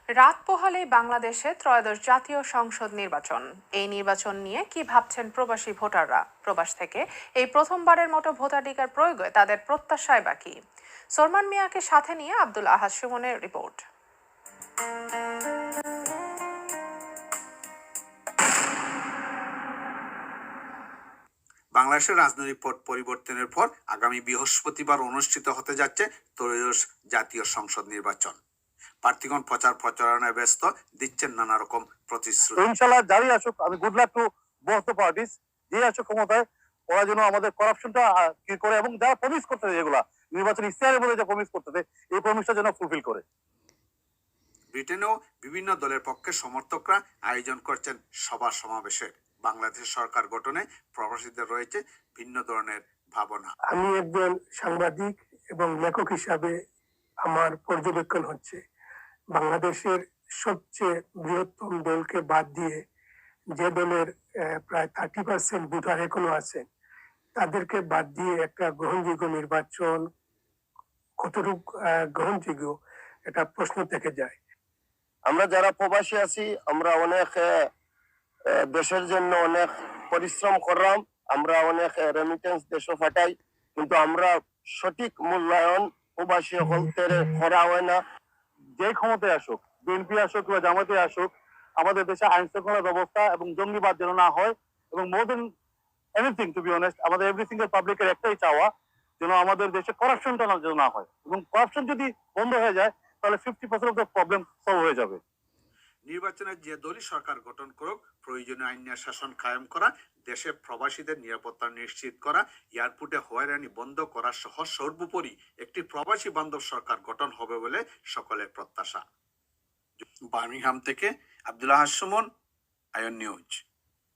রাত পোহালেই বাংলাদেশে ত্রয়োদশ জাতীয় সংসদ নির্বাচন। এই নির্বাচন নিয়ে কি ভাবছেন প্রবাসী ভোটাররা? প্রবাস থেকে এই প্রথমবারের মতো ভোটাধিকার প্রয়োগে তাদের প্রত্যাশায় বাকি। সলমান মিয়াকে সাথে নিয়ে আব্দুল আহাদ সুমনের রিপোর্ট। বাংলাদেশের রাজনৈতিক পট পরিবর্তনের পর আগামী বৃহস্পতিবার অনুষ্ঠিত হতে যাচ্ছে ত্রয়োদশ জাতীয় সংসদ নির্বাচন। প্রার্থীগণ প্রচার প্রচারণায় ব্যস্ত, দিচ্ছেন নানা রকম প্রতিশ্রুতি। ইনশাআল্লাহ যারই আসুক, আমি good luck to both the parties. যে আসুক ক্ষমতায়, ওরা যেন আমাদের করাপশনটা কি করে, এবং যারা প্রমিস করতেছে, যেগুলা নির্বাচন ইশতেহারের মধ্যে যা প্রমিস করতেছে, এই প্রমিসটা যেন ফুলফিল করে। ব্রিটেনেও বিভিন্ন দলের পক্ষে সমর্থকরা আয়োজন করছেন সভা সমাবেশের। বাংলাদেশ সরকার গঠনে প্রবাসীদের রয়েছে ভিন্ন ধরনের ভাবনা। আমি একজন সাংবাদিক এবং লেখক হিসাবে আমার পর্যবেক্ষণ হচ্ছে, বাংলাদেশের সবচেয়ে বৃহত্তম দলকে বাদ দিয়ে যে দলের প্রায় 30% ভোটার এখনো আছেন, তাদেরকে বাদ দিয়ে একটা গ্রহণযোগ্য নির্বাচন কতটুকু গ্রহণযোগ্য, এটা প্রশ্ন থেকে যায়। আমরা যারা প্রবাসী আছি, আমরা অনেক দেশের জন্য অনেক পরিশ্রম করলাম, আমরা অনেক রেমিটেন্স দেশও পাঠাই, কিন্তু আমরা সঠিক মূল্যায়ন প্রবাসী হলতে করা হয় না। যে ক্ষমতায় আসুক, বিএনপি আসুক বা জামাতে আসুক, আমাদের দেশে আইন শৃঙ্খলা ব্যবস্থা এবং জঙ্গিবাদ যেন না হয়, এবং মোর দেন এনিথিং টু বি অনেস্ট, আমাদের এভরি সিঙ্গেল পাবলিকের একটাই চাওয়া, যেন আমাদের দেশে করাপশনটা যেন না হয়, এবং করাপশন যদি বন্ধ হয়ে যায়, তাহলে 50% অফ দ্য প্রবলেম সলভ হয়ে যাবে। নির্বাচনে যে দলই সরকার গঠন করুক, প্রয়োজনীয় আইন শাসন কায়েম করা, দেশে প্রবাসীদের নিরাপত্তা নিশ্চিত করা, এয়ারপোর্টে হয়রানি বন্ধ করা সহ সর্বোপরি একটি প্রবাসী বান্ধব সরকার গঠন হবে বলে সকলের প্রত্যাশা। বার্মিংহাম থেকে আব্দুল আহাদ সুমন, আয়ন নিউজ।